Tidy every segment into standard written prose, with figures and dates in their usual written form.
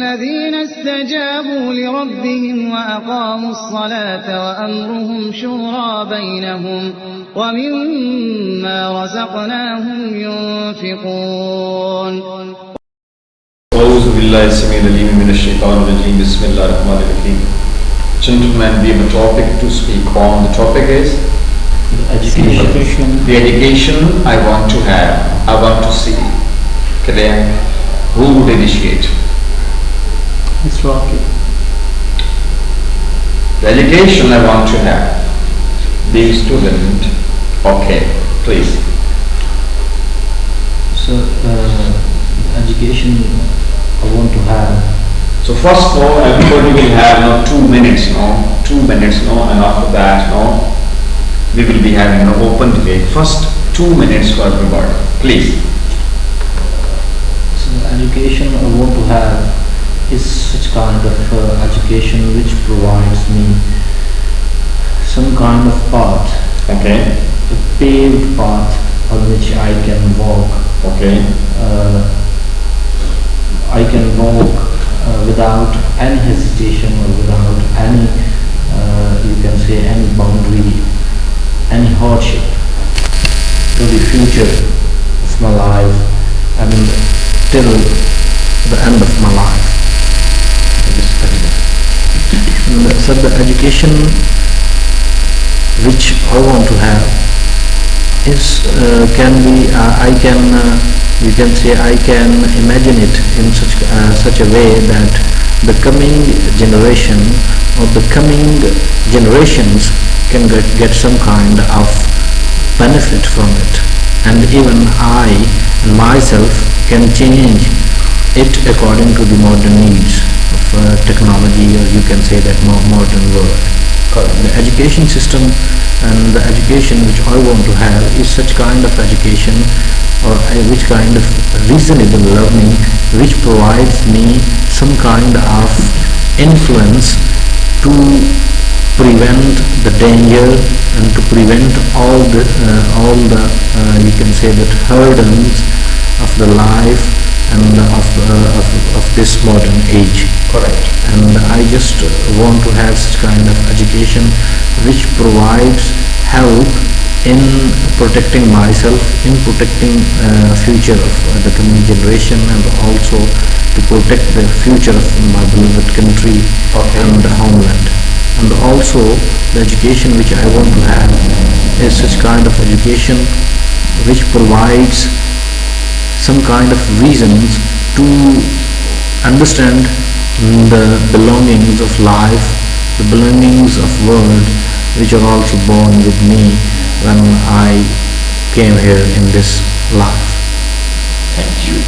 الذين استجابوا لربهم وأقاموا الصلاة وأمرهم شورى بينهم ومما رزقناهم ينفقون. أعوذ بالله السميع العليم من الشيطان الرجيم. بسم الله الرحمن الرحيم. Gentlemen, we have a topic to speak on. The topic is education. The education I want to have, I want to see. Clear? Who would initiate? It's Rafi. The education I want to have. Being student. Okay, please. So, education I want to have. So first of all, everybody will have 2 minutes, 2 minutes, and after that, we will be having an open debate. First 2 minutes for everybody, please. So, education I want to have is such kind of education which provides me some kind of path, Okay. a paved path on which I can walk. Okay. I can walk without any hesitation or without any, you can say, any boundary, any hardship to the future of my life and till the end of my life. And so the education which I want to have is can be I can you can say I can imagine it in such a way that the coming generation or the coming generations can get some kind of benefit from it, and even I and myself can change it according to the modern needs of technology, or you can say that modern world. The education system and the education which I want to have is such kind of education, or which kind of reasonable learning which provides me some kind of influence to prevent the danger and to prevent all the you can say that hurdles of the life and of this modern age. Correct. And I just want to have such kind of education which provides help in protecting myself, in protecting future of the coming generation, and also to protect the future of my beloved country. Okay. And the homeland. And also the education which I want to have is such kind of education which provides some kind of reasons to understand the belongings of life, the belongings of world, which are also born with me when I came here in this life. Thank you.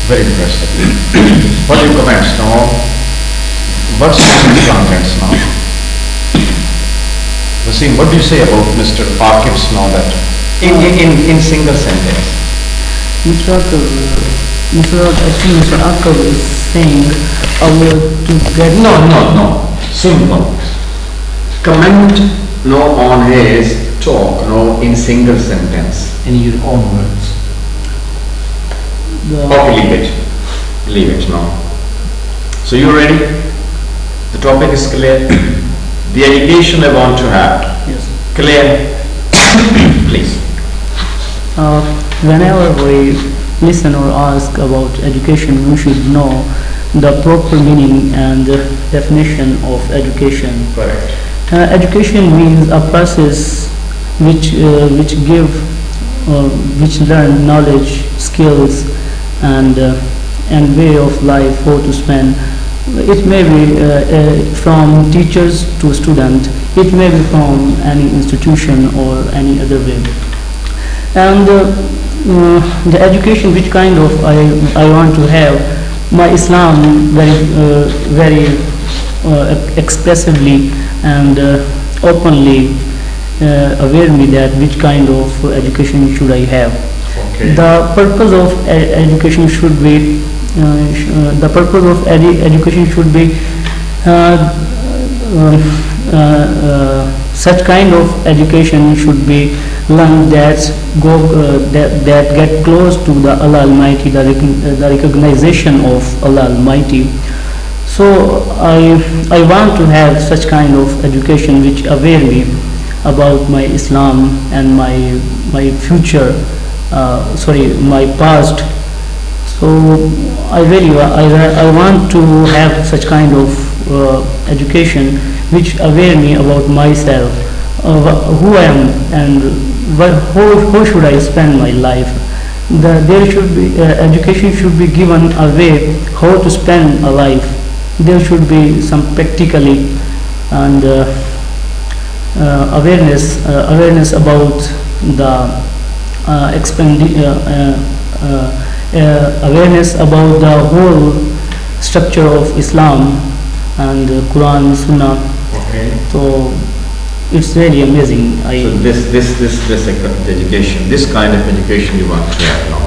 Very impressive. What do you comments now? What's your contents now? Wasim, what do you say about Mr. Aqib's now that in single sentence? Mr. Aqib is saying to get... No. Simple. Comment on his talk, in single sentence. In your own words. Okay, leave it now. So you ready? The topic is clear. The education I want to have. Yes. Clear? Please. Whenever we listen or ask about education, we should know the proper meaning and the definition of education. Correct. Education means a process which learn knowledge, skills, and way of life, how to spend. It may be from teachers to student. It may be from any institution or any other way. And the education which kind of I want to have, my Islam very expressively and openly aware me that which kind of education should I have. Okay. The purpose of education should be such kind of education should be line that get close to the Allah Almighty, the recognition of Allah Almighty. So I want to have such kind of education which aware me about my Islam and my future, my past. So I want to have such kind of education which aware me about myself, who I am, and how should I spend my life. There should be education should be given a way how to spend a life. There should be some practically and awareness about the awareness about the whole structure of Islam and Quran, Sunnah. Okay. So it's really amazing. So this education, this kind of education you want to have now.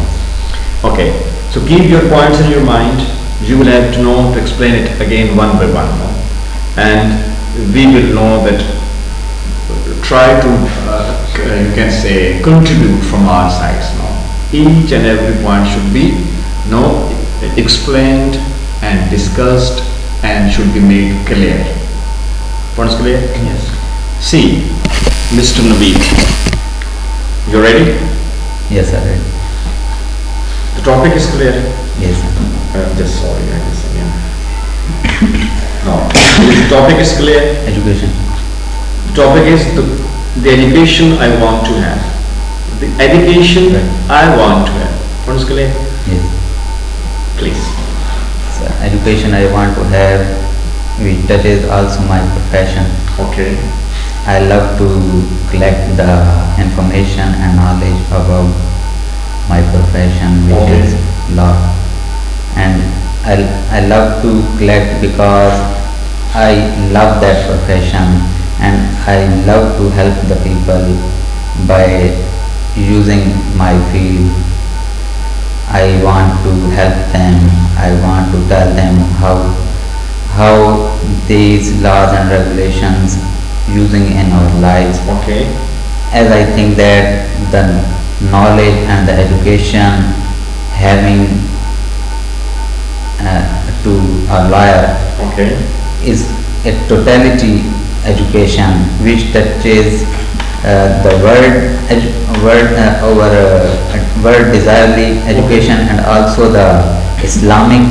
Okay. So keep your points in your mind. You will have to know to explain it again one by one, no? And we will know that. Try to you can say contribute from our sides. No, each and every point should be explained and discussed and should be made clear. Points clear? Yes. See, Mr. Naveed, you ready? Yes, sir. The topic is clear. Yes, sir. Just sorry, I guess again. No, the topic is clear. Education. The topic is the education I want to have. The education I want to have. What is clear? Yes. Please. So, education I want to have, which touches also my profession. Okay. I love to collect the information and knowledge about my profession, which is law. And I love to collect because I love that profession. And I love to help the people by using my field. I want to help them. I want to tell them how these laws and regulations using in our lives. Okay. As I think that the knowledge and the education having to a lawyer is a totality education which touches the word desirely education and also the Islamic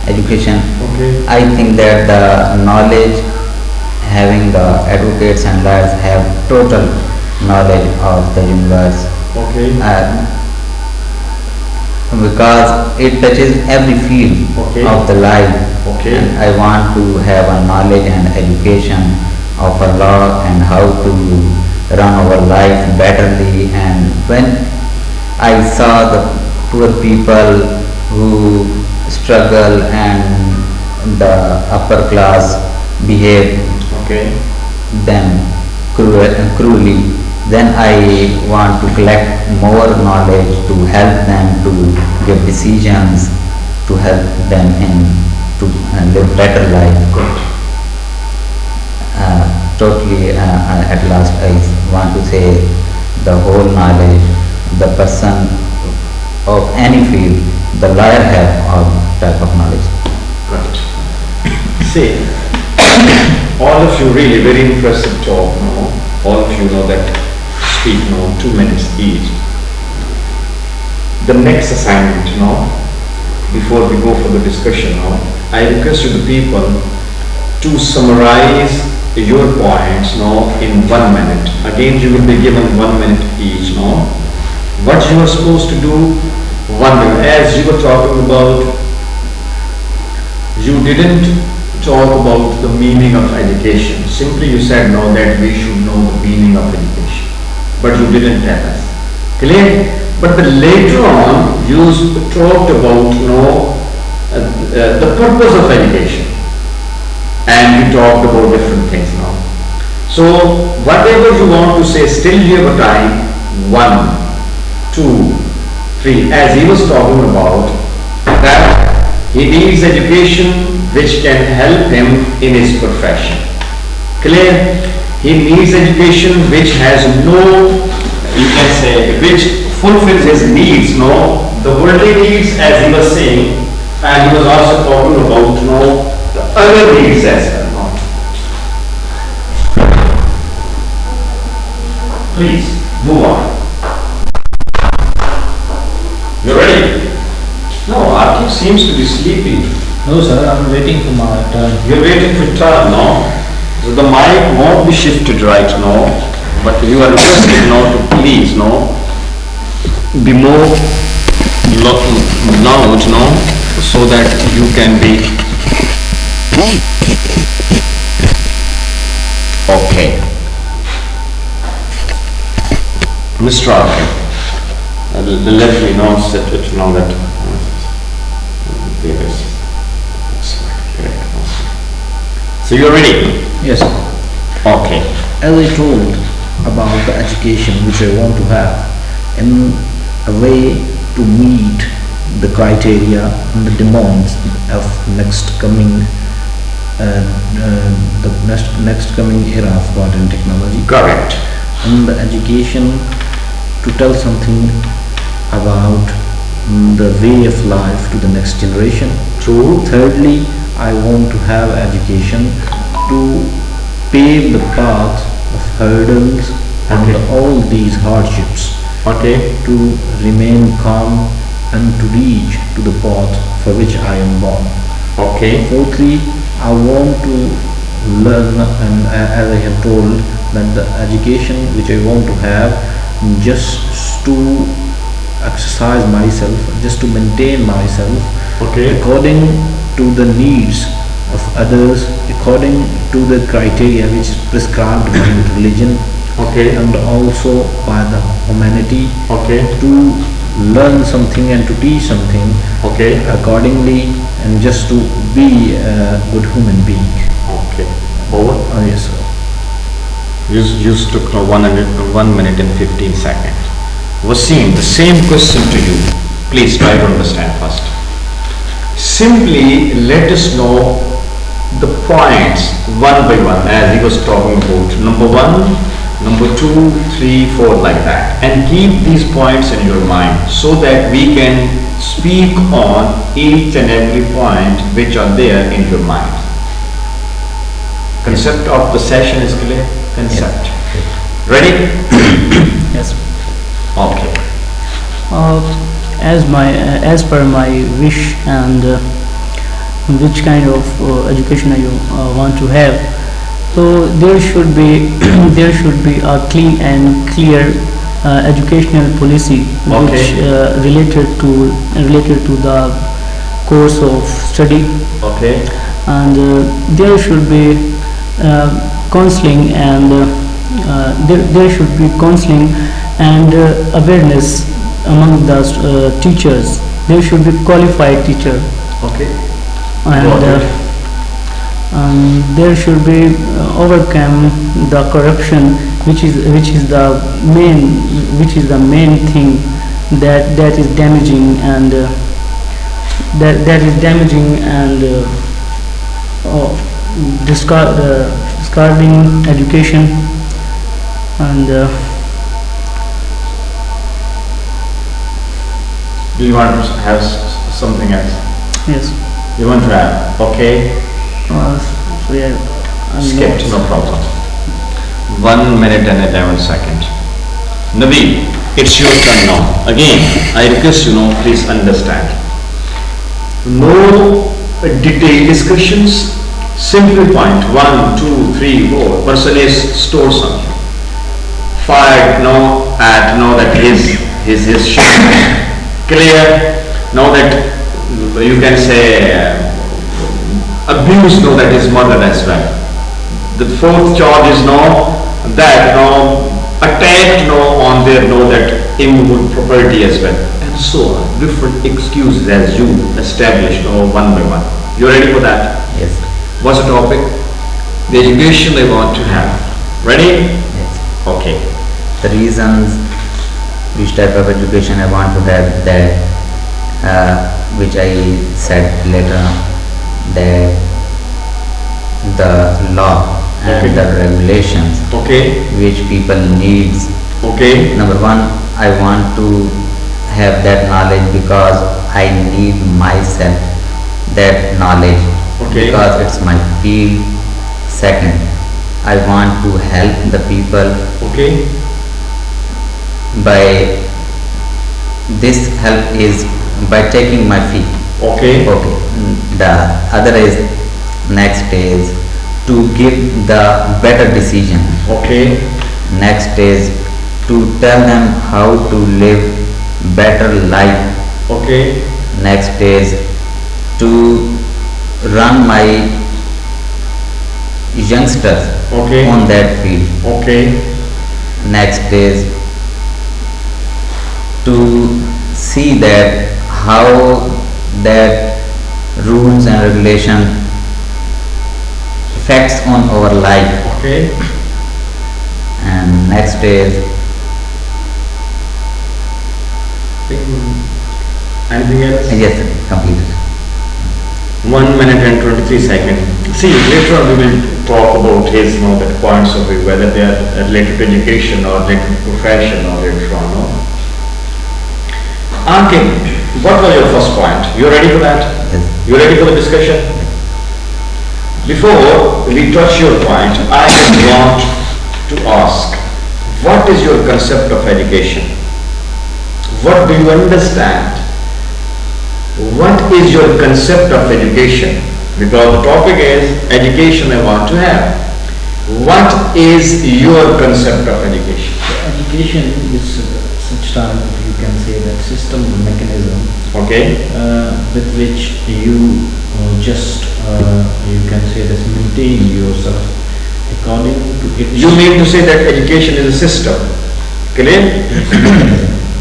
education. Okay. I think that the knowledge having the advocates and lawyers have total knowledge of the universe. Okay. Because it touches every field of the life. Okay. And I want to have a knowledge and education of Allah and how to run our life betterly. And when I saw the poor people who struggle and the upper class behave them cruelly, then I want to collect more knowledge to help them to give decisions, to help them to live better life. Totally at last I want to say the whole knowledge, the person of any field, the lawyer have all type of knowledge. Right. See, all of you really very impressive talk, no? All of you know that speak 2 minutes each. The next assignment, before we go for the discussion, I request you the people to summarize your points in 1 minute. Again, you will be given 1 minute each. What you are supposed to do, 1 minute. As you were talking about, you didn't talk about the meaning of education. Simply you said that we should know the meaning of education, but you didn't tell us. Clear? But later on you talked about the purpose of education, and you talked about different things now. So whatever you want to say, still you have a time. 1, 2, 3. As he was talking about that he needs education which can help him in his profession. Clear? He needs education which has no you can say, which fulfills his needs, no, the worldly needs as he was saying, and he was also talking about, no, the other needs as well, no. Please, move on. You ready? No, Arti seems to be sleepy. No sir, I'm waiting for my turn. You're waiting for turn, no? So the mic won't be shifted right now, but you are requested now to please, no, be more loud, no, so that you can be okay. Mr. Rafi, let me know, set it now that Dearest. So you're ready? Yes sir. Okay. As I told about the education which I want to have in a way to meet the criteria and the demands of the next coming era of modern technology. Correct. And the education to tell something about the way of life to the next generation. True. Thirdly, I want to have education to pave the path of hurdles and Okay. all these hardships, Okay. to remain calm and to reach to the path for which I am born. Okay. Fourthly, I want to learn, and as I have told, that the education which I want to have, just to exercise myself, just to maintain myself Okay. according to the needs of others, according to the criteria which is prescribed by religion Okay. and also by the humanity, Okay. to learn something and to teach something Okay. accordingly, and just to be a good human being. Okay. Over. Oh yes sir. You took 1 minute and 15 seconds. Wasim, the same question to you. Please try to understand first. Simply let us know the points one by one as he was talking about. Number 1, number 2, 3, 4, like that. And keep these points in your mind so that we can speak on each and every point which are there in your mind. Concept of the session is clear? Concept. Ready? Yes. Okay. As per my wish and which kind of education I want to have, so there should be there should be a clean and clear educational policy which Okay. related to the course of study, Okay. and there should be counseling and there should be counseling and awareness among the teachers. There should be qualified teacher, Okay. and Got it. there should be overcome the corruption, which is the main thing that is damaging and discarding education, and Do you want to have something else? yes. You want to have? Okay. So yeah, I'm Skipped, not- no problem. 1 minute and 11 seconds. Naveed, it's your turn now. Again, I request you now, please understand. No detailed discussions. Simple point. 1, 2, 3, 4. Person is store something. Fired, no, at, no, that his shift. Clear. Now that you can say abuse, no, that is murder as well. The fourth charge is no, that no, attacked no on their no, that immovable property as well, and so on. Different excuses as you establish no, one by one. You ready for that? Yes. What's the topic? The education they want to have. Ready? Yes. Okay. The reasons which type of education I want to have, that which I said later, that the law and Okay. the regulations Okay. which people needs Okay. Number one, I want to have that knowledge because I need myself that knowledge, Okay. because it's my field. Second, I want to help the people. Okay. By this help is by taking my fee. Okay. Okay. The other is, next is to give the better decision. Okay. Next is to tell them how to live better life. Okay. Next is to run my youngsters Okay. on that field. Okay. Next is to see that how that rules and regulation effects on our life. Okay. And next is Anything else? yes, completed. 1 minute and 23 seconds. See, later on we will talk about his, the points of view, whether they are related to education or related to profession or later on, no? Ankin, what was your first point? You ready for that? Yes. You ready for the discussion? Before we touch your point, I want to ask, what is your concept of education? What do you understand? What is your concept of education? Because the topic is education I want to have. What is your concept of education? Education is such time, you can say, that system, the mechanism Okay? with which you you can say that maintain yourself according to its... You mean to say that education is a system, clear?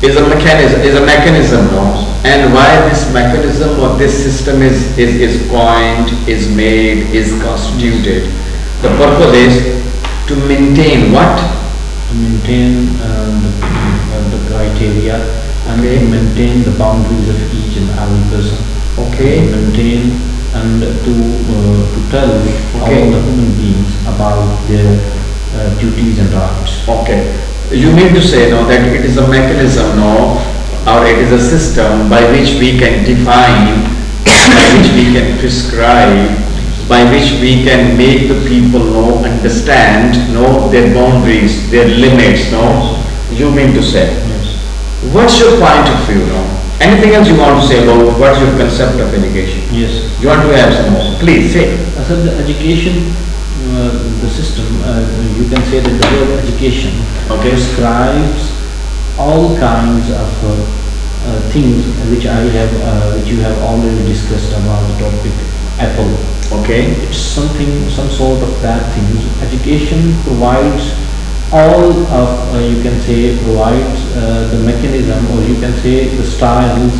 Is a mechanism, no? And why this mechanism or this system is coined, is made, is constituted? The purpose is to maintain what? to maintain the criteria and Okay. to maintain the boundaries of each and every person. Okay. To maintain and to tell all Okay. the human beings about their duties and rights. Okay. You mean to say, no, that it is a mechanism, no, or it is a system by which we can define, by which we can prescribe, by which we can make the people know, understand, know their boundaries, their limits, no? You mean to say? Yes. What's your point of view, no? Anything else you want to say about what's your concept of education? Yes. You want to have some more? Please say. I said the education, the system, you can say that the word education Okay. prescribes all kinds of things which you have already discussed about the topic apple. Okay. It's something, some sort of that things. Education provides all of, you can say, provides the mechanism, or you can say the styles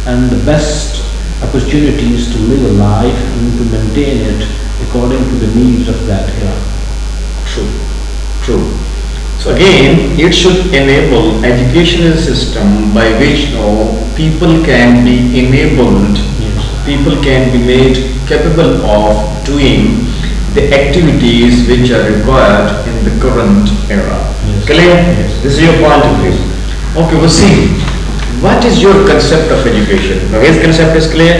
and the best opportunities to live a life and to maintain it according to the needs of that era. True. True. So again, it should enable educational system by which people can be enabled, Yes. people can be made capable of doing the activities which are required in the current era. Yes. Clear? Yes. This is your point of view. Okay, we'll see. What is your concept of education? Now his concept is clear.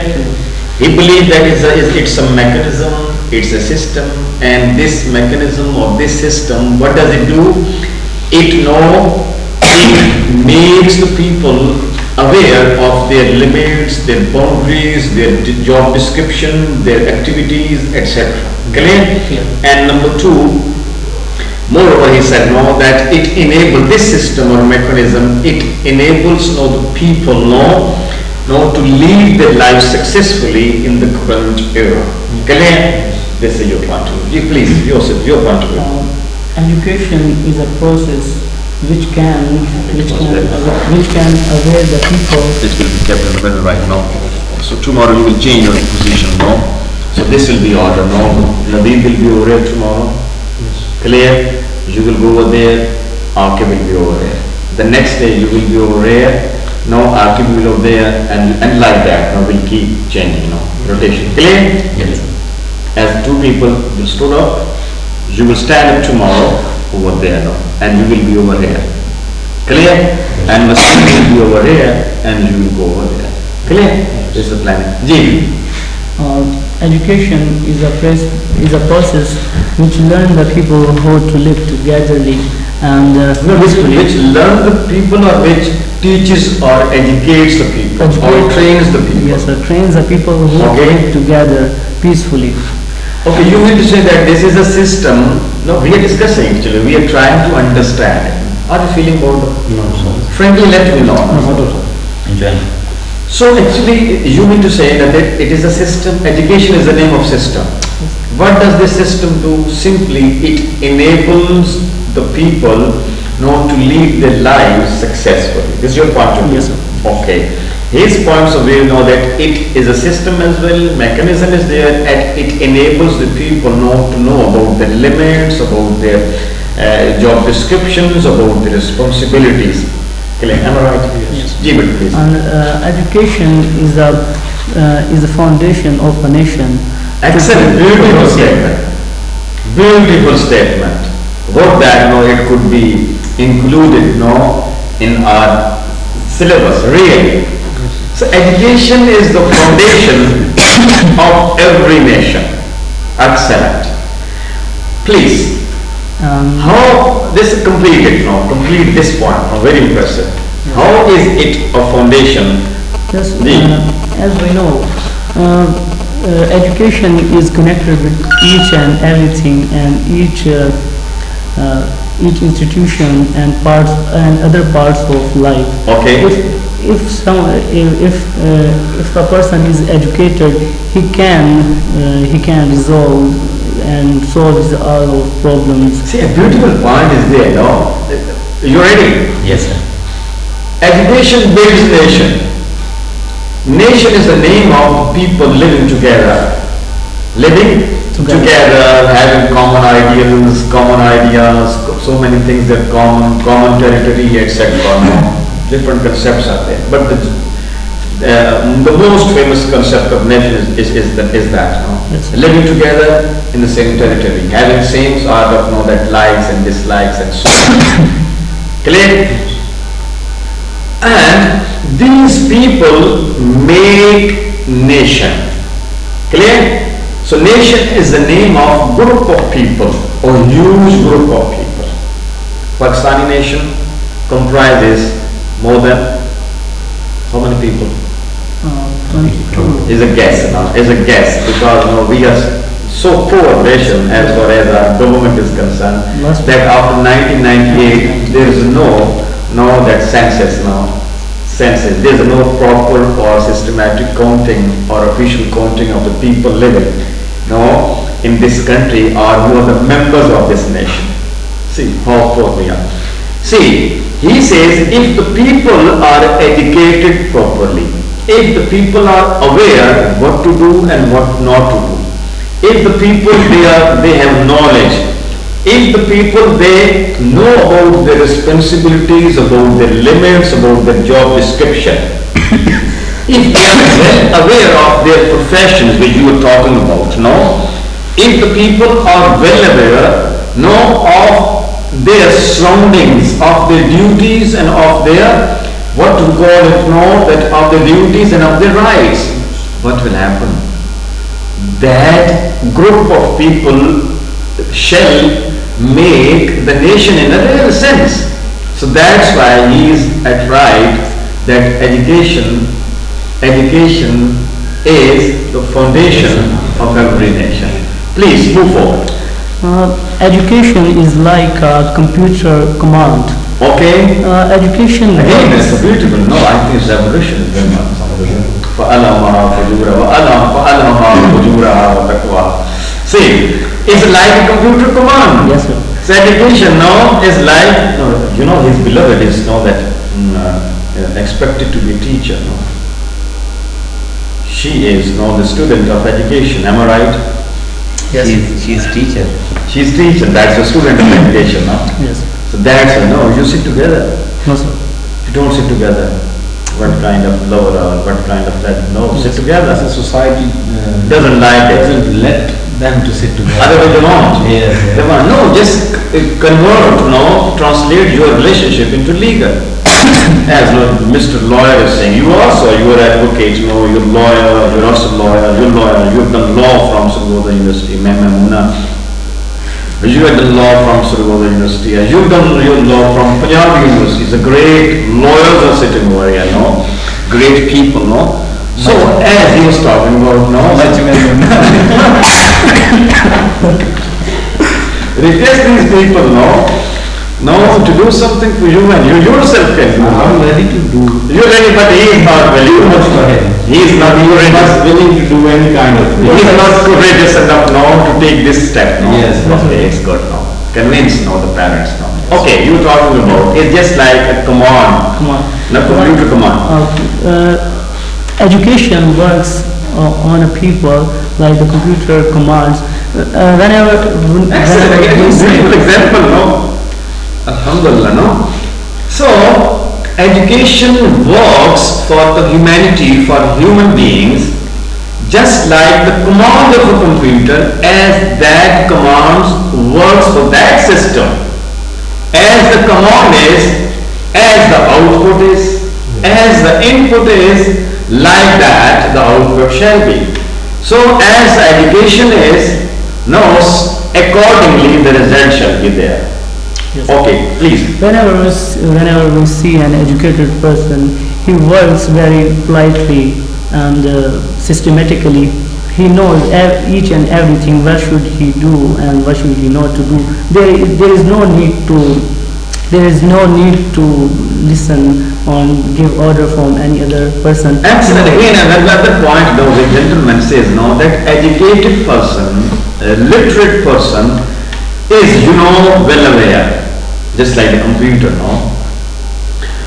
He believes that it's a mechanism, it's a system, and this mechanism or this system, what does it do? It makes the people aware of their limits, their boundaries, their job description, their activities, etc. Clear? And number two, moreover, he said that it enables this system or mechanism, it enables the people to live their life successfully in the current era. Clear? This is your point of view. Please, Joseph, your point of view. Education is a process which can aware the people. This will be kept in the middle right now. So tomorrow you will change your position, no? So this will be order, no? Nadeem will be over here tomorrow. Yes. Clear? You will go over there, Akib will be over there. The next day you will be over here, no, Akib will be over there, and like that, we'll keep changing, rotation. Clear? Yes. As two people will stood up, you will stand up tomorrow over there, and you will be over here. Clear? And machine will be over here and you will go over there. Clear? This is the planning. Ji. Education is a process which learn the people how to live togetherly and peacefully. Which learn the people or which teaches or educates the people or trains the people? Yes, sir. Trains the people who live together peacefully. Okay, you mean to say that this is a system? No, we are discussing actually. We are trying to understand. Are you feeling bored? No, sir. Frankly, let me know. Enjoy. So actually, you mean to say that it is a system, education is the name of system. What does this system do? Simply, it enables the people to lead their lives successfully. This is your point of view? Yes, sir. Okay. His points of view that it is a system as well, mechanism is there, and it enables the people to know about the limits, about their job descriptions, about the responsibilities. Am I right? Yes. Please. And education is the foundation of a nation. Excellent, beautiful statement. Beautiful statement. What that it could be included in our syllabus, really. So education is the foundation of every nation. Excellent. Please. How this completed complete this point, very impressive. How is it a foundation? Yes, as we know, education is connected with each and everything and each institution and parts and other parts of life. Okay. If a person is educated, he can resolve and solve all of problems. See, a beautiful point is there, You ready? Yes, sir. Education builds nation. Nation is the name of people living together. Living together, having common ideals, common ideas, so many things that common territory, etc. Different concepts are there. But the most famous concept of nation is that Yes, living together in the same territory, having same sort of that likes and dislikes and so on. Clear? And these people make nation. Clear? So nation is the name of group of people or huge group of people. Pakistani nation comprises more than how many people? 22. Is a guess because we are so poor nation as far as our government is concerned that after 1998 there is no that census there is no proper or systematic counting or official counting of the people living in this country or who are the members of this nation. See how poor we are. See, he says if the people are educated properly, if the people are aware what to do and what not to do, if the people they have knowledge, if the people they know about their responsibilities, about their limits, about their job description, if they are well aware of their professions which you were talking about, if the people are well aware of their surroundings, of their duties and of their what to call it, that of the duties and of their rights, what will happen? That group of people shall make the nation in a real sense. So that's why he is at right that education is the foundation of every nation. Please move forward. Education is like a computer command. Okay. Education. Again, that's so beautiful. No, I think it's revolution. See, it's like a computer command. Yes, sir. So education now is like, his beloved is that expected to be a teacher. She is now the student of education. Am I right? Yes. She is teacher. She is teacher. That's the student of education. Yes. So that's you sit together. No, sir. You don't sit together. What kind of lover or what kind of that? No, sit together. The society doesn't like it. Doesn't let them to sit together. Otherwise they won't. Yes, yes. They won't. No, just convert, translate your relationship into legal. As Mr. Lawyer is saying, you are advocate, you're lawyer, you're also lawyer, you've done law from Sargodha University, Muna. You have done law from Sargodha University, you've done your law from Punjab University. The great lawyers are sitting over here, great people, So as he was talking about, request these people, to do something for you, and you yourself can do. I'm ready to do. You're ready, but he is not ready. He is not willing to do any kind of thing. He is not courageous enough now to take this step. Yes. Okay, it's good now. Convince the parents now. Okay, you're talking about, it's just like a command. Not computer command. Education works on a people like the computer commands. Whenever Simple example, Alhamdulillah, So, education works for the humanity, for human beings, just like the command of a computer, as that command works for that system. As the command is, as the output is, as the input is, like that the output shall be. So as education is, accordingly the result shall be there. Yes. Okay, please. Whenever we see an educated person, he works very politely and systematically. He knows each and everything. What should he do and what should he not to do. There is no need to listen or give order from any other person. Absolutely. Again, another point, the gentleman says that educated person, a literate person, is well aware, just like a computer,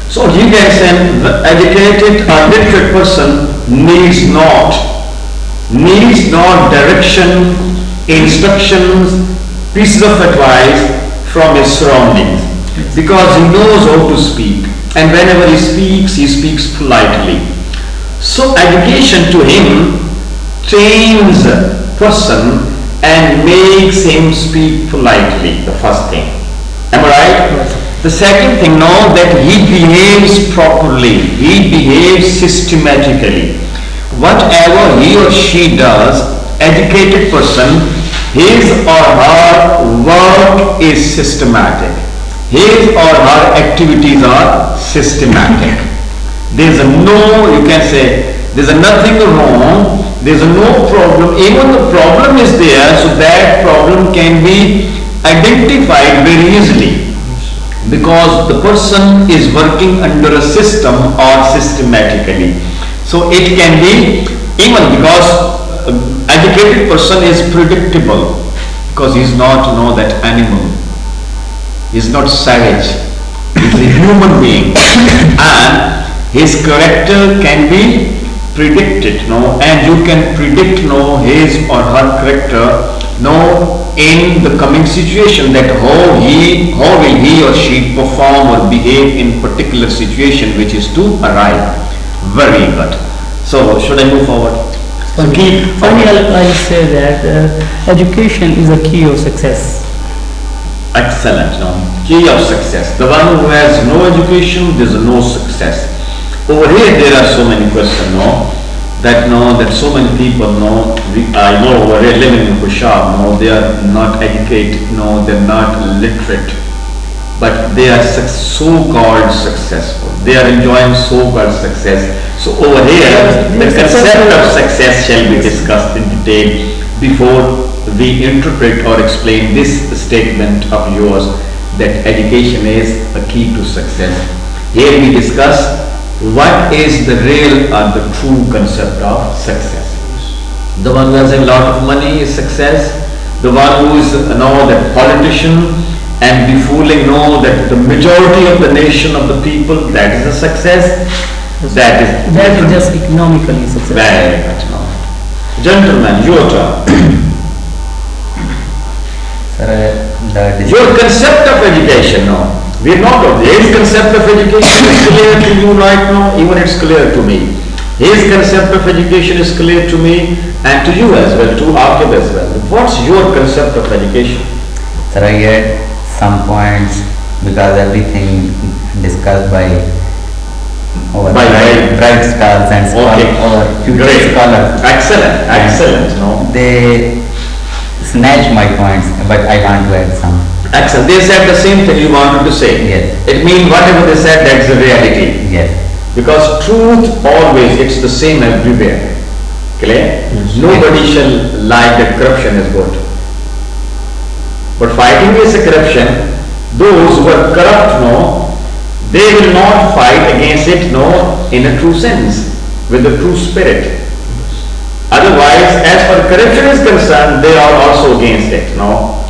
So you can say the educated or literate person needs not direction, instructions, pieces of advice from his surroundings, because he knows how to speak, and whenever he speaks politely. So education to him trains a person and makes him speak politely, the first thing. Am I right? Yes. The second thing, that he behaves properly, he behaves systematically. Whatever he or she does, educated person, his or her work is systematic. His or her activities are systematic. There's nothing wrong, there's no problem. Even the problem is there, so that problem can be identified very easily, because the person is working under a system or systematically. So it can be, even because educated person is predictable, because he is not that animal. He is not savage. He is a human being, and his character can be predicted, and you can predict, his or her character, in the coming situation, that how will he or she perform or behave in particular situation which is to arrive. Very good. So should I move forward? Finally, I'll say that education is a key of success. Excellent. Key of success. The one who has no education, there is no success. Over here there are so many questions, that so many people I know over here living in Kushab, they are not educated, they're not literate, but they are so-called successful. They are enjoying so-called success. So over here, the concept of success shall be discussed in detail before we interpret or explain this statement of yours, that education is a key to success. Here we discuss what is the real or the true concept of success. The one who has a lot of money is success. The one who is the politician and be fooling that the majority of the nation of the people, that is a success. That is just economically successful. Very much. Gentlemen, your turn. Your concept of education now. We are not of his concept of education is clear to you right now, even it's clear to me. His concept of education is clear to me and to you as well, to Aqib as well. What what's your concept of education? Sir, I get some points because everything discussed by our bright stars and our future Great. scholars. Excellent, excellent. No? They snatch my points, but I want to add some. Excellent. They said the same thing you wanted to say. Yes. It means whatever they said, that's the reality. Yes. Because truth always, it's the same everywhere. Clear? Nobody shall like that corruption is good. But fighting against the corruption, those who are corrupt, no, they will not fight against it, no, in a true sense, with the true spirit. Otherwise, as far as corruption is concerned, they are also against it, no,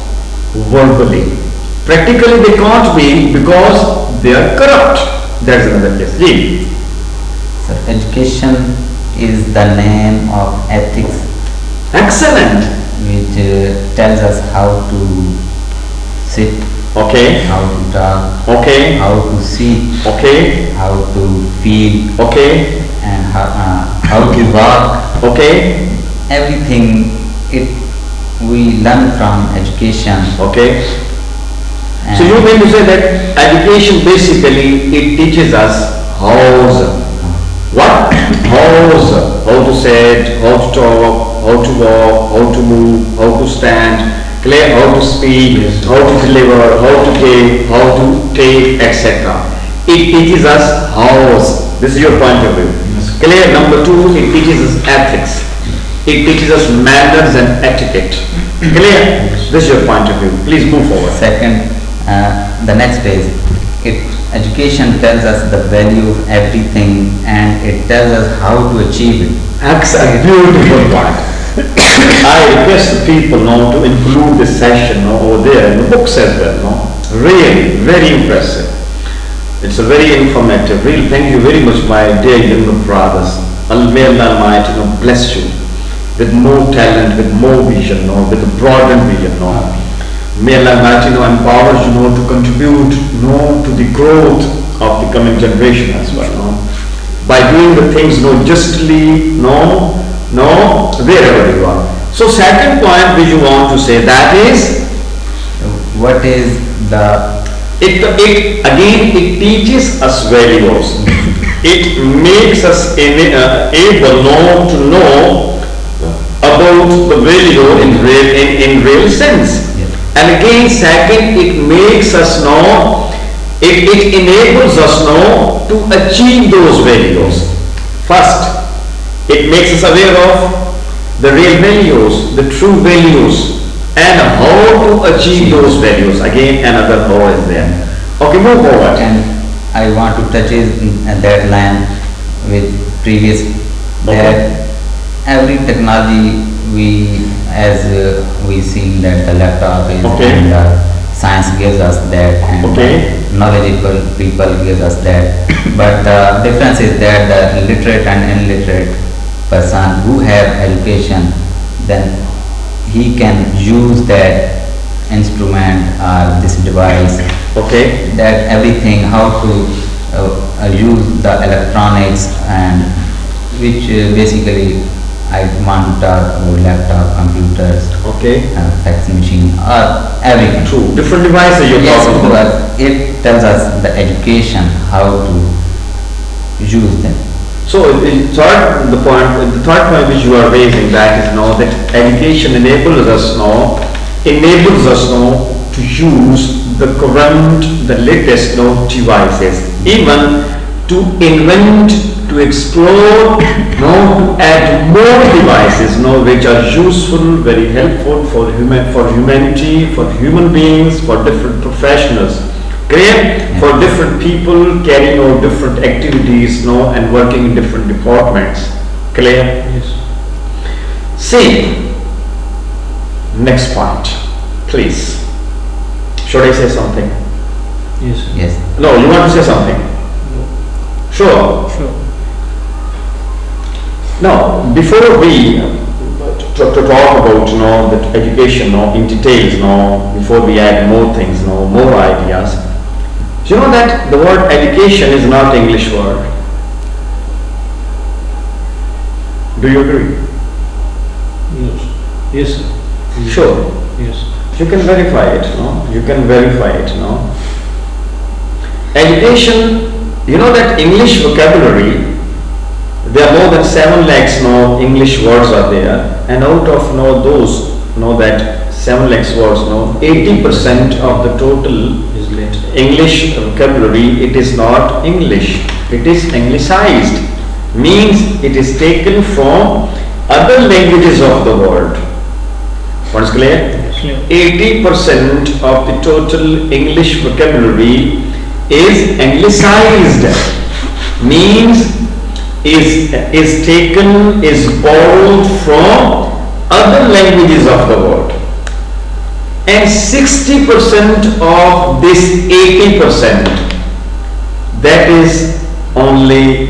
verbally. Practically they can't be because they are corrupt. That's another case. Ji. So education is the name of ethics, Excellent. which tells us how to sit, Okay. how to talk, Okay. how to see, Okay. how to feel, Okay. and how to walk. Okay. Everything we learn from education. Okay. And So you mean to say that education basically it teaches us what? How to sit, how to talk, how to walk, how to move, how to stand, clear, how to speak, how to deliver, how to give, how to take, etc. It teaches us hows. This is your point of view. Clear. Number two, it teaches us ethics. It teaches us manners and etiquette. Clear? This is your point of view. Please move forward. second, the next is education tells us the value of everything, and it tells us how to achieve it. Excellent, beautiful point. I request the people now to include this session over there in the books as well. No? Really, very impressive. It's a very informative. Really, thank you very much, my dear younger brothers. May Allah Almighty bless you with more talent, with more vision, with a broadened vision. May Allah Almighty empowers you to contribute to the growth of the coming generation as well. By doing the things justly, wherever you are. So second point which you want to say, that is, What is the it teaches us values. It makes us able to know about the value in real sense. Yes. And again, second, it makes us know, it enables us to achieve those values. First, it makes us aware of the real values, the true values, and how to achieve those values. Again, another how is there. Okay, move forward. and I want to touch that line with previous that every technology as we see that the laptop is and science gives us that and knowledgeable people gives us that, but the difference is that the literate and illiterate person who have education, then he can use that instrument or this device, that everything, how to use the electronics, and which basically I want to talk about laptop, computers, fax machine, or everything. True. Different devices you're talking about. It tells us the education, how to use them. So the third point which you are raising, that is that education enables us to use the current, the latest devices, even to invent, to explore, to add more devices which are useful, very helpful for humanity, for human beings, for different professionals. Clear? For different people carrying out different activities, and working in different departments. Clear? Yes. See, next point, please. Should I say something? Yes. Yes. No, you want to say something? Sure. Now, before we to talk about that education in details, before we add more things, more ideas. Do you know that the word education is not English word? Do you agree? Yes. Yes, sir. Sure. Yes. You can verify it, no? You can verify it, no? Education, you know that English vocabulary, there are more than 7 lakhs no English words are there, and out of no those know that 7 lakhs words, no 80% of the total Is late. English vocabulary, it is not English, it is anglicized, means it is taken from other languages of the world. What is clear? 80% of the total English vocabulary is anglicized, means is taken, is borrowed from other languages of the world. And 60% of this 80%, that is only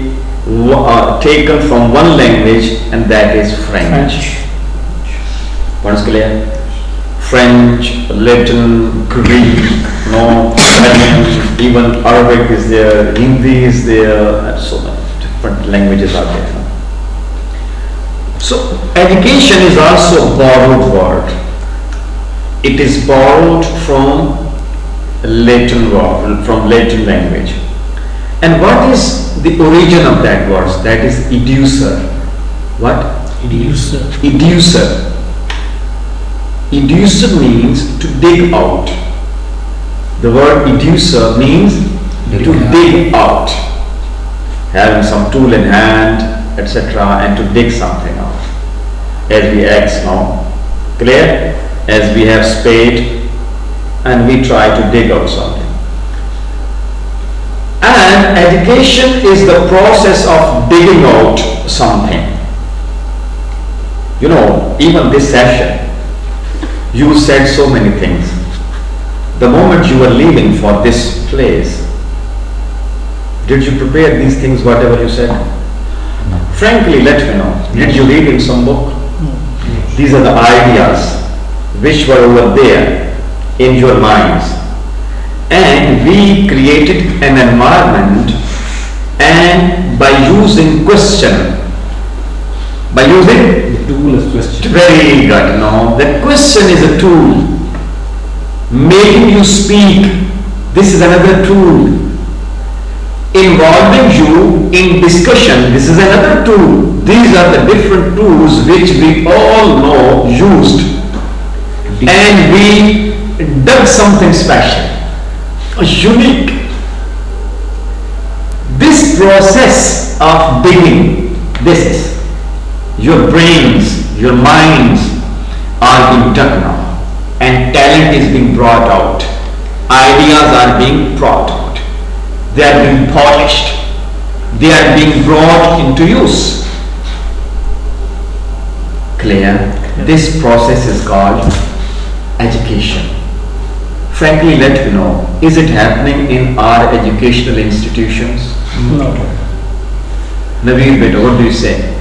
taken from one language, and that is French. What is clear? French, Latin, Greek, no, Italian, even Arabic is there, Hindi is there, and so many different languages are there. So education is also a borrowed word. It is borrowed from Latin word, from Latin language. And what is the origin of that word? That is educer. What? Educer. Educer. Educer means to dig out. The word educer means to dig out. Having some tool in hand, etc., and to dig something out. As we ask now, clear? As we have spade and we try to dig out something. And education is the process of digging out something. You know, even this session, you said so many things. The moment you were leaving for this place, did you prepare these things, whatever you said? No. Frankly, let me know. Did you read in some book? These are the ideas which were over there in your minds. And we created an environment, and by using question, by using The tool is question. very good, no? The question is a tool. Making you speak, this is another tool. Involving you in discussion, this is another tool. These are the different tools which we all know used. And we did something special, unique. This process of digging, this is your brains, your minds are being dug now, and talent is being brought out, ideas are being brought out, they are being polished, they are being brought into use. Clear? This process is called education. Frankly, let me know, is it happening in our educational institutions? No. Naveen beta, what do you say?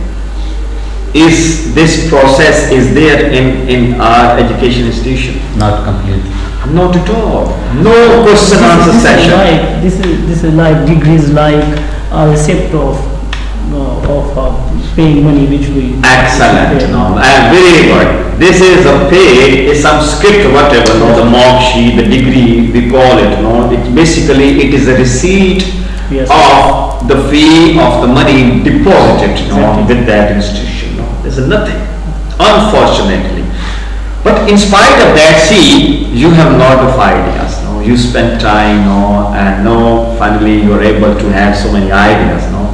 Is this process is there in our education institution? Not completely. Not at all. No question answer session. This is like degrees, like a receipt of paying money which we. Excellent. pay. No, very good. This is a pay, is some script, whatever. No, the mark sheet, the degree, we call it. No, it basically it is a receipt Yes. of the fee of the money deposited. No, Exactly. with that institution. No, there's nothing. Unfortunately. But in spite of that, see, you have a lot of ideas, no? You spend time, no? And no, finally you are able to have so many ideas, no?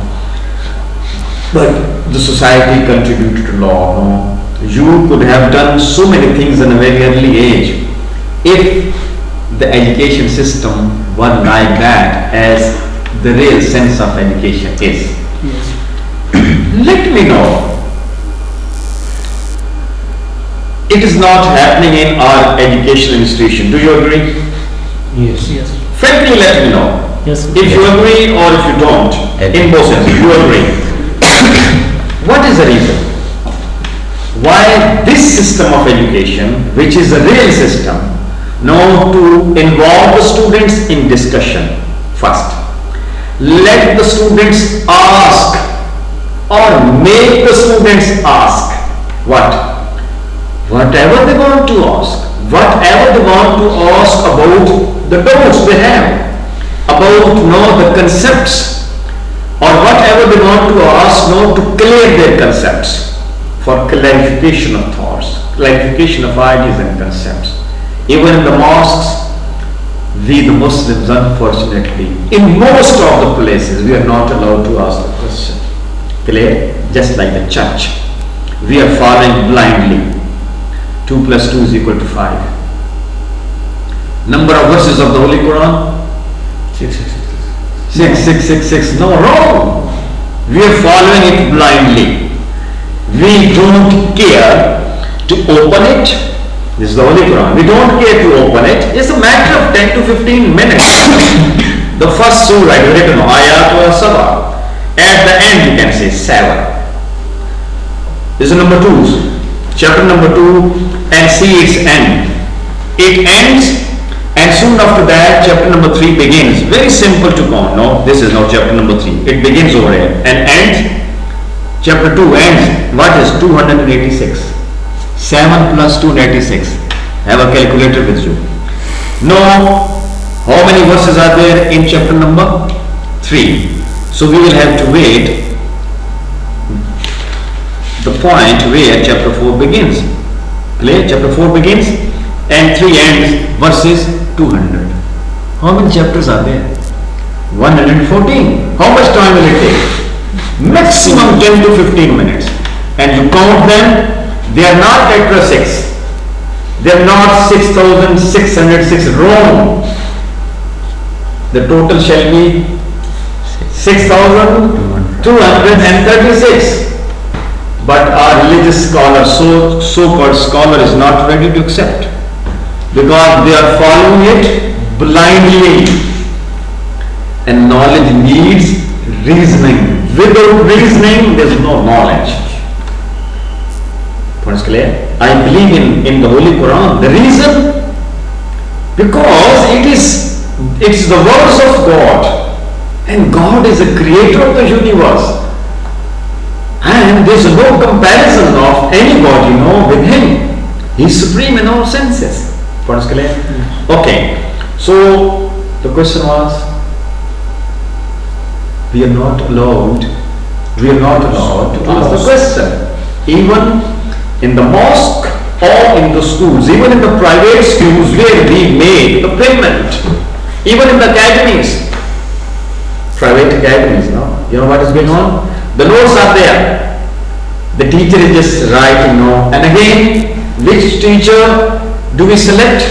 But the society contributed to law, no? You could have done so many things in a very early age if the education system were like that as the real sense of education is. Yes. Let me know. It is not happening in our educational institution. Do you agree? Yes. Yes. Frankly, let me know. Yes. If you agree or if you don't, in both senses, you agree. What is the reason? Why this system of education, which is a real system, now to involve the students in discussion first. Let the students ask or make the students ask. What whatever they want to ask, whatever they want to ask about the doubts they have, about the concepts, or whatever they want to ask to clear their concepts, for clarification of thoughts, clarification of ideas and concepts. Even in the mosques, we the Muslims, unfortunately, in most of the places, we are not allowed to ask the question. Clear? Just like the church. We are following blindly. 2 plus 2 is equal to 5. Number of verses of the Holy Quran? 6. No, wrong. We are following it blindly. We don't care to open it. This is the Holy Quran. We don't care to open it. It's a matter of 10 to 15 minutes. The first surah is written ayat wa sabah. At the end you can say 7. This is number 2. Chapter number 2, and see its end. It ends, and soon after that chapter number 3 begins. Very simple to count. No, this is not chapter number 3. It begins over here and ends. Chapter 2 ends. What is 286? 7 plus 286. Have a calculator with you. Now, how many verses are there in chapter number 3? So we will have to wait the point where chapter 4 begins. Clear? Chapter 4 begins and 3 ends, verses 200. How many chapters are there? 114. How much time will it take? Maximum 10 to 15 minutes. And you count them, they are not chapter 6. They are not 6,606. Wrong. The total shall be 6,236. But our religious scholar, so-called scholar, is not ready to accept, because they are following it blindly. And knowledge needs reasoning. Without reasoning, there is no knowledge. Point is clear? I believe in the Holy Quran. The reason? Because it's the words of God, and God is the creator of the universe. And there is no comparison of anybody, with him. He is supreme in all senses. What is clear? Okay. So the question was, we are not allowed to ask the question. Even in the mosque or in the schools, even in the private schools where we make the payment, even in the academies, private academies, you know what is going on? The notes are there. The teacher is just writing, and again, which teacher do we select?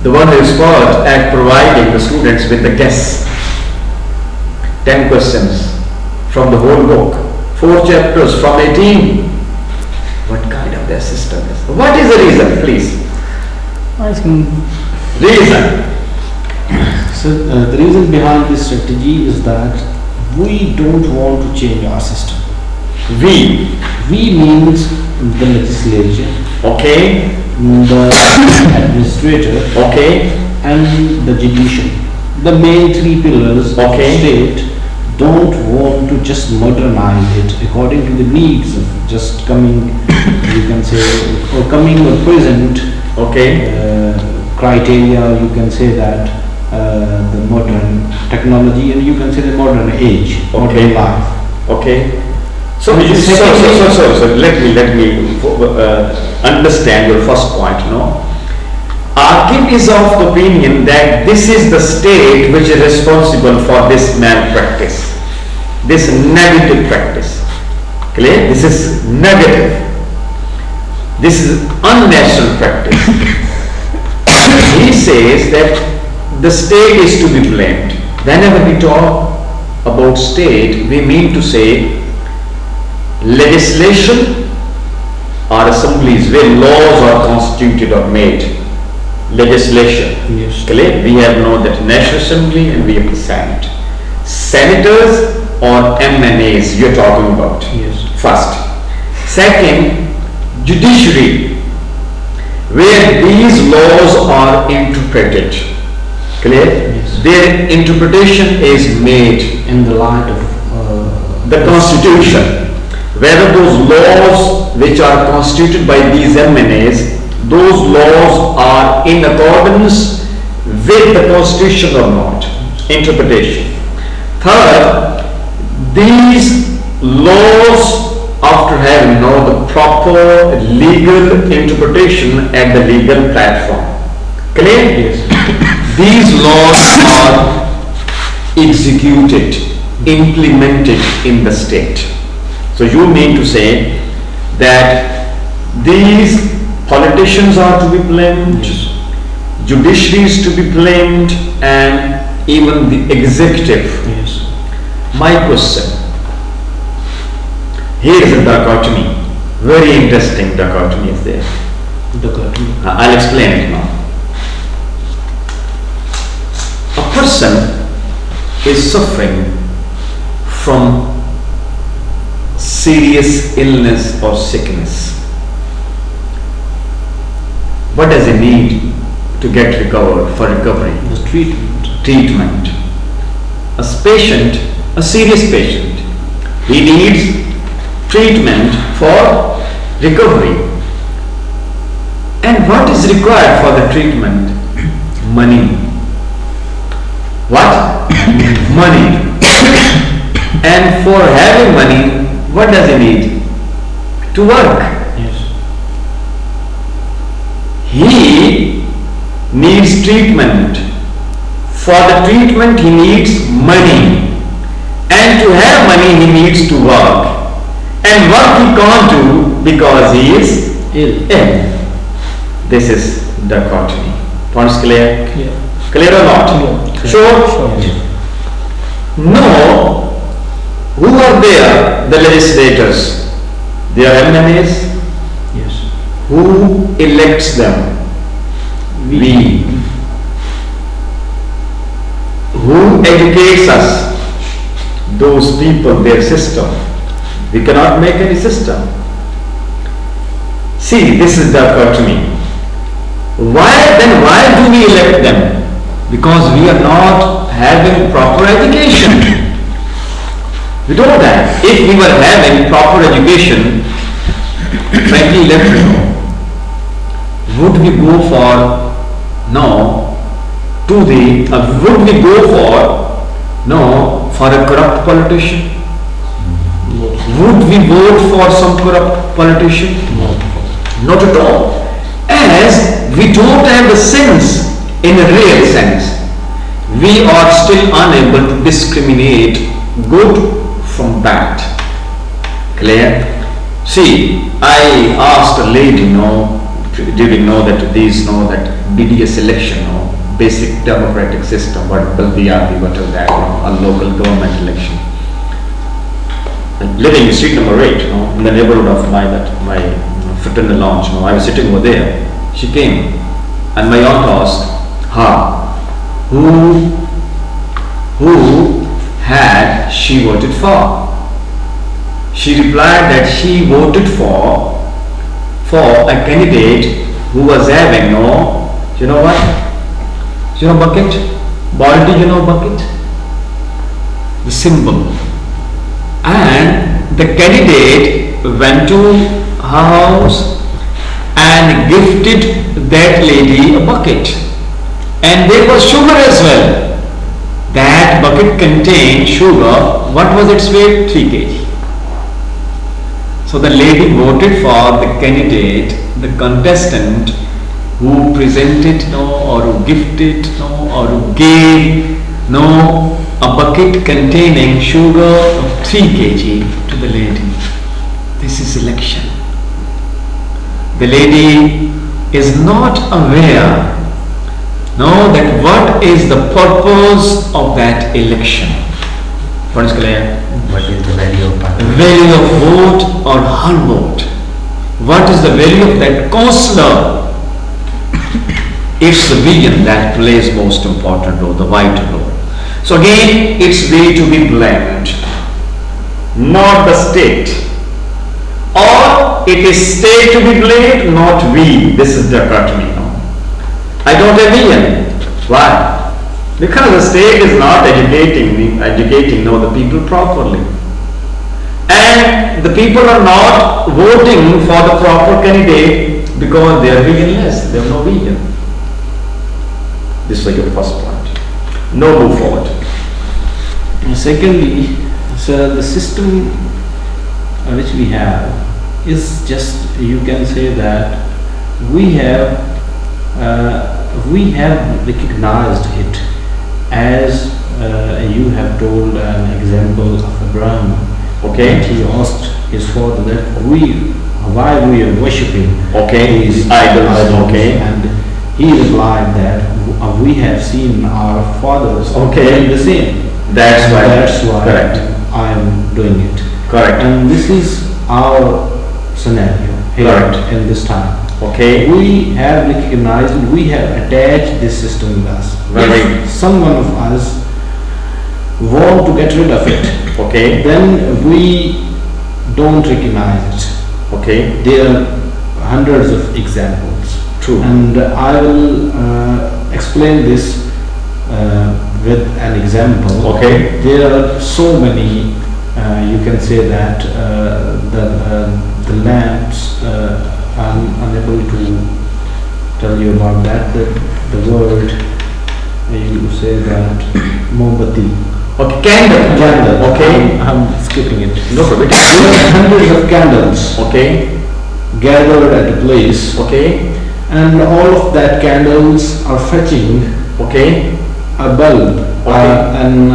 The one who is expert at providing the students with the guess. 10 questions from the whole book, 4 chapters from 18. What kind of their system is? What is the reason, please? I think Reason. So the reason behind this strategy is that we don't want to change our system. We means the legislature, okay, the administrator, okay, and the judiciary. The main 3 pillars of Okay. state don't want to just modernize it according to the needs of just coming, you can say, or coming or present okay, criteria, you can say that the modern technology, and you can say the modern age, modern life. okay. So, And so let me understand your first point. Arkin is of the opinion that this is the state which is responsible for this malpractice, this negative practice. Clear? This is negative. This is unnatural practice. He says that the state is to be blamed. Whenever we talk about state, we mean to say legislation or assemblies where laws are constituted or made. Legislation. Yes. Clear? We have known that National Assembly and we have the Senate. Senators or MNAs you're talking about. Yes. First. Second, judiciary, where these laws are interpreted. Clear? Yes. Their interpretation is made In the light of the constitution, whether those laws which are constituted by these MNAs, those laws are in accordance with the constitution or not. Interpretation. Third, these laws, after having the proper legal interpretation at the legal platform. Clear? Yes. These laws are executed, implemented in the state. So you mean to say that these politicians are to be blamed, judiciary is to be blamed, and even the executive. Yes. My question, here is a dichotomy, very interesting dichotomy is there. I'll explain it now. A person is suffering from serious illness or sickness. What does he need to get recovered, for recovery? The treatment. Treatment. A serious patient, he needs treatment for recovery. And what is required for the treatment? Money. What? Money. And for having money, what does he need? To work. Yes. He needs treatment. For the treatment he needs money. And to have money he needs to work. And work he can't do because he is Ill. This is dichotomy. Points clear? Clear. Clear or not? Clear. Sure? Yes. No. Who are there? The legislators. They are MNAs. Yes. Who elects them? We. Who educates us? Those people, their system. We cannot make any system. See, this is dichotomy. Why do we elect them? Because we are not having proper education. We know that. If we were having proper education, frankly, let me know. Would we go for for a corrupt politician? Would we vote for some corrupt politician? Not at all. As we don't have the sense in a real sense, we are still unable to discriminate good from bad. Clear? See, I asked a lady, during that BDS election, basic democratic system, what will be whatever that, a local government election. Living in street number 8, in the neighborhood of my fraternal lounge, I was sitting over there. She came, and my aunt asked, who had she voted for? She replied that she voted for a candidate who was having bucket? Baldi, bucket? The symbol. And the candidate went to her house and gifted that lady a bucket. And there was sugar as well. That bucket contained sugar. What was its weight? 3 kg. So the lady voted for the candidate, the contestant who presented or who gifted or who gave a bucket containing sugar of 3 kg to the lady. This is election. The lady is not aware that what is the purpose of that election. What is clear? What is the value of party? Value of vote or her vote. What is the value of that councillor? It's the vision that plays most important role, the vital role. So again, it's we to be blamed, not the state. Or it is state to be blamed, not we. This is the dichotomy. I don't have vision. Why? Because the state is not educating the people properly. And the people are not voting for the proper candidate because they are visionless, they have no vision. This was your first point. No move forward. Secondly, so the system which we have is just, you can say that we have recognized it as you have told an example of Abraham. Okay. That he asked his father that why we are worshipping these idols. Okay. And he replied that we have seen our fathers doing the same. That's why. Correct. I am doing it. Correct. And this is our scenario here in this time. Okay. We have recognized, we have attached this system with us. If someone of us want to get rid of it, then we don't recognize it. Okay. There are hundreds of examples. True. And I will explain this with an example. Okay. There are so many, you can say that the lamps, I'm unable to tell you about that. The word, you say that, Mombati. Okay, candle. Okay. I'm skipping it. No problem. There are hundreds of candles. Okay. Gathered at a place. Okay. And all of that candles are fetching a bulb and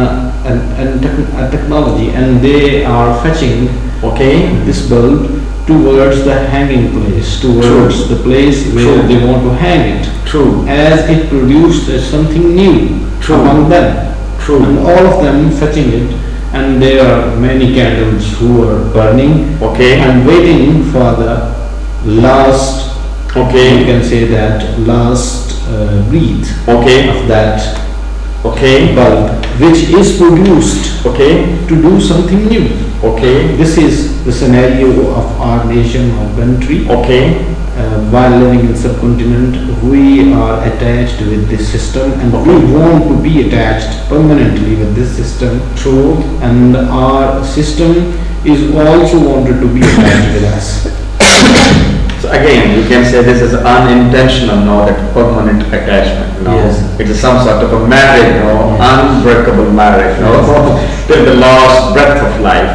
technology, and they are fetching this bulb towards the hanging place, towards the place where they want to hang it. True. As it produced something new among them. True. And all of them fetching it, and there are many candles who are burning and waiting for the last, you can say that, last breath of that bulb, which is produced to do something new. This is the scenario of our nation, our country. While living in subcontinent, we are attached with this system, and we want to be attached permanently with this system. True. And our system is also wanted to be attached with us. So again, you can say this is unintentional, that permanent attachment. Yes. It is some sort of a marriage, unbreakable marriage, till the last breath of life.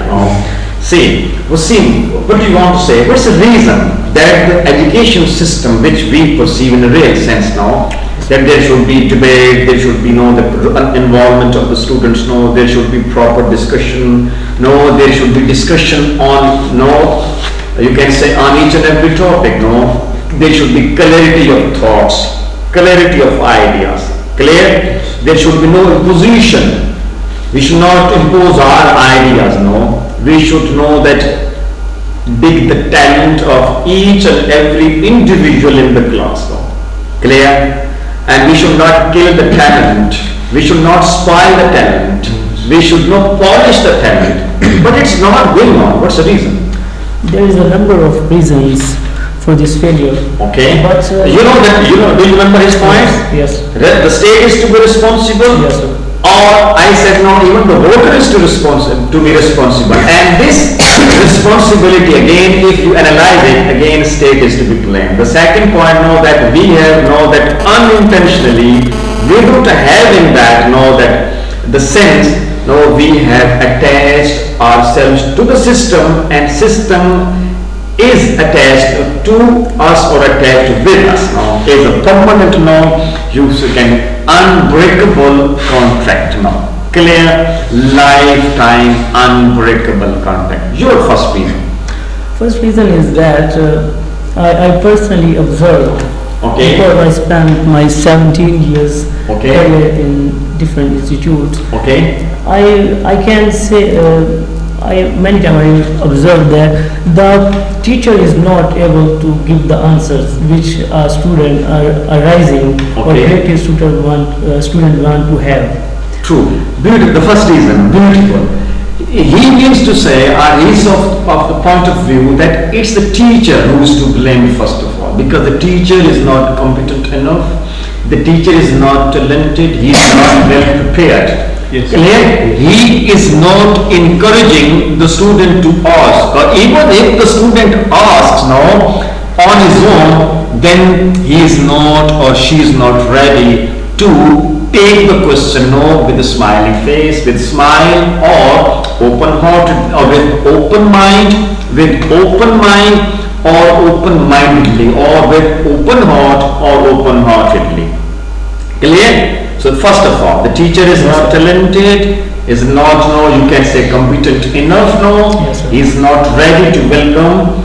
See, what do you want to say? What's the reason that the education system, which we perceive in a real sense now, that there should be debate, there should be the involvement of the students, there should be proper discussion, there should be discussion on, you can say on each and every topic, there should be clarity of thoughts, clarity of ideas, clear? There should be no imposition. We should not impose our ideas, we should know that, dig the talent of each and every individual in the class, clear? And we should not kill the talent, we should not spoil the talent, we should not polish the talent, but it's not going on. What's the reason? There is a number of reasons for this failure. Okay. But do you remember his point? Yes. The state is to be responsible. Yes, sir. Or I said no, even the voter is to be responsible. And this responsibility, again, if you analyze it, again, state is to be blamed. The second point, that we have that unintentionally, without having that, that the sense, we have attached ourselves to the system, and system is attached to us or attached with us. Is a permanent you can unbreakable contract clear, lifetime unbreakable contract. Your first reason. First reason is that I personally observed, because I spent my 17 years career in different institutes. I can say many times I observed that the teacher is not able to give the answers which a student are arising or creative student want to have. True. Beautiful. The first reason, beautiful. He means to say, or he's of the point of view that it's the teacher who is to blame first of all, because the teacher is not competent enough, the teacher is not talented, he is not well prepared. Yes. Clear? He is not encouraging the student to ask, or even if the student asks now on his own, then he is not or she is not ready to take the question no with a smiling face, with smile, or open hearted, or with open mind, or open mindedly, or with open heart, or open heartedly. Clear? So first of all, the teacher is not talented, is not, no, you can say competent enough, no, Yes, sir. he is not ready to welcome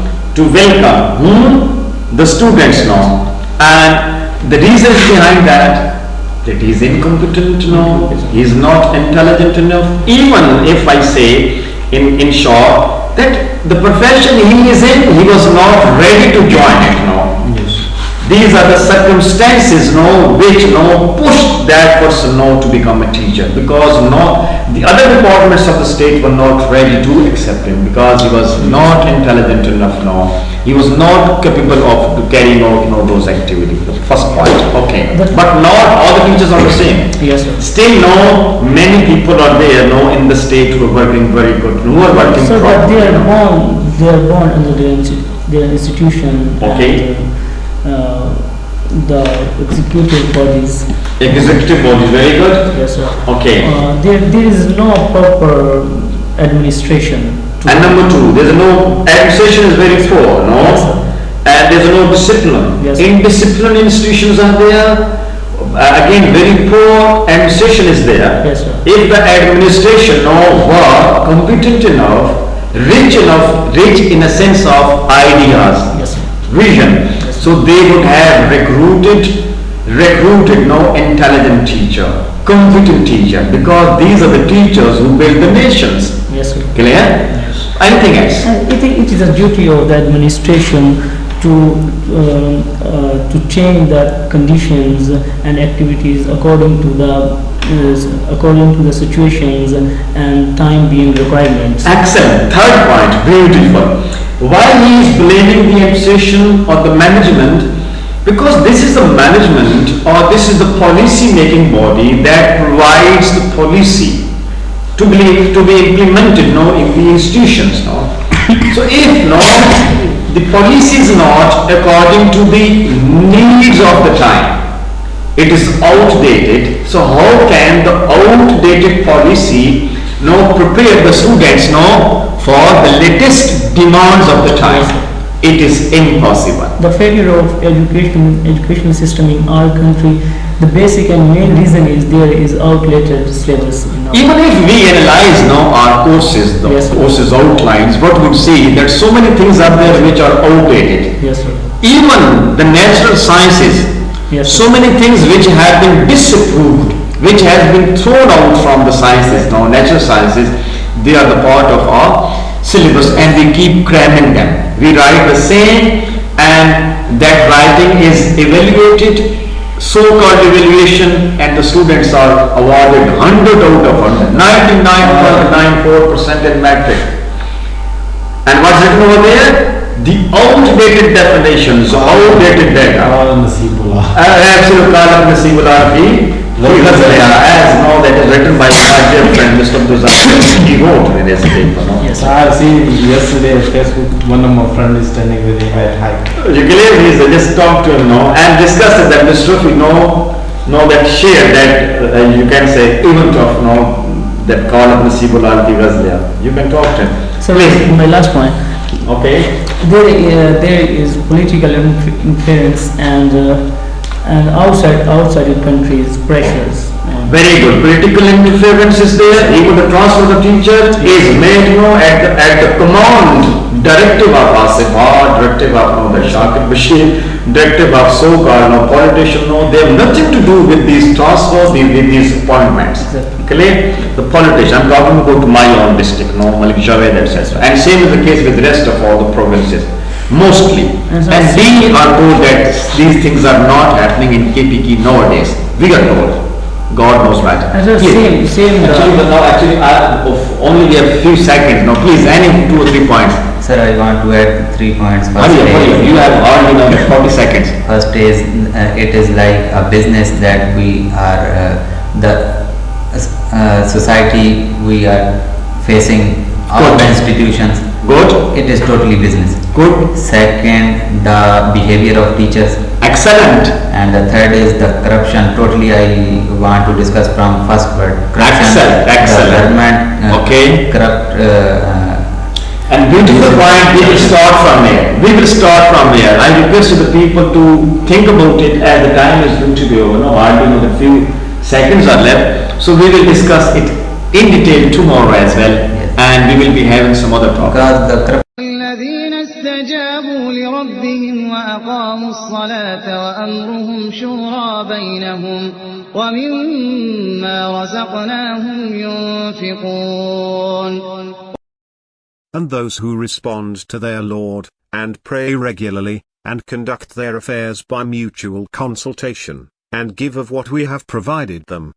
the students, no, and the reasons behind that he is incompetent, no, he is not intelligent enough. Even if I say in short that the profession he is in, he was not ready to join it, no. These are the circumstances, no, which no push that person no to become a teacher, because no the other departments of the state were not ready to accept him because he was not intelligent enough, no, he was not capable of carrying out those activities. The first point, okay, but not all the teachers are the same. Yes, sir. Still, no, many people are there, no, in the state who are working very good, who are working So that properly. they are born under their institution. Okay. And, the executive bodies. Executive body, very good. Yes, sir. Okay. There is no proper administration. And number two, there's no administration is very poor, no? Yes, sir. And there's no discipline. Yes, sir. Indisciplined institutions are there. Again, very poor administration is there. Yes, sir. If the administration were competent enough, rich in a sense of ideas, Yes, sir. vision, so they would have recruited intelligent teacher, competent teacher, because these are the teachers who build the nations. Yes, sir. Clear? Anything else? I think it is a duty of the administration to change the conditions and activities according to the situations and time being requirements. Excellent. Third point, beautiful. Why he is blaming the administration or the management? Because this is the management or this is the policy making body that provides the policy to be implemented in the institutions. So if the policy is not according to the needs of the time, it is outdated. So how can the outdated policy prepare the students for the latest demands of the time? It is impossible. The failure of educational system in our country, the basic and main reason is there is outdated syllabus. Even if we analyze our courses, the Yes, sir. courses outlines, what would see that so many things are there which are outdated. Yes, sir. Even the natural sciences, Yes, so many things which have been disapproved, which has been thrown out from the sciences, natural sciences, they are the part of our syllabus and we keep cramming them. We write the same and that writing is evaluated, so-called evaluation, and the students are awarded 100 out of 100, 99.94% in matric. And what's written over there? The outdated definitions, outdated data. Absolute Kalam Nasibullah Rafi. As now that is written by my dear friend Mr. Mujahid. He wrote in his paper. Yes, I have seen yesterday on Facebook, one of my friends is standing with him at height. You believe he just talk to him and discuss it, that Mr. Rafi that share that you can say event of that Kalam Nasibullah Rafi Ghazliya. You can talk to him. So my last point. Okay. There is political interference and outside countries pressures. Very good. Political interference is there. Even the transfer of the teacher is made at the command, directive of Asif, directive of the Shakir Bashir, directive of so-called politician. They have nothing to do with these transfers, with these appointments. Exactly. Clear? The politician. I'm talking about my own district, Malik Javed, etc. And same is the case with the rest of all the provinces. Mostly. And we are told that these things are not happening in KPK nowadays. We are told. God knows better. Same. Actually, only we have few seconds. Now, please, any 2 or 3 points. Sir, I want to add 3 points. Hurry, you have already 40 seconds. First is, it is like a business that we are, society we are facing, all the institutions. Good. It is totally business. Good. Second, the behavior of teachers. Excellent. And the third is the corruption. Totally, I want to discuss from first word. Corruption. Excellent. The government. Okay. Corrupt. And beautiful point. We will start from there. I request the people to think about it as the time is going to be over. No, hardly the few seconds are left. So we will discuss it in detail tomorrow as well. Yes. And we will be having some other talk. Because the corruption. الذين استجابوا لربهم وأقاموا الصلاة وأمرهم شورى بينهم ومما رزقناهم ينفقون. And those who respond to their Lord, and pray regularly, and conduct their affairs by mutual consultation, and give of what we have provided them,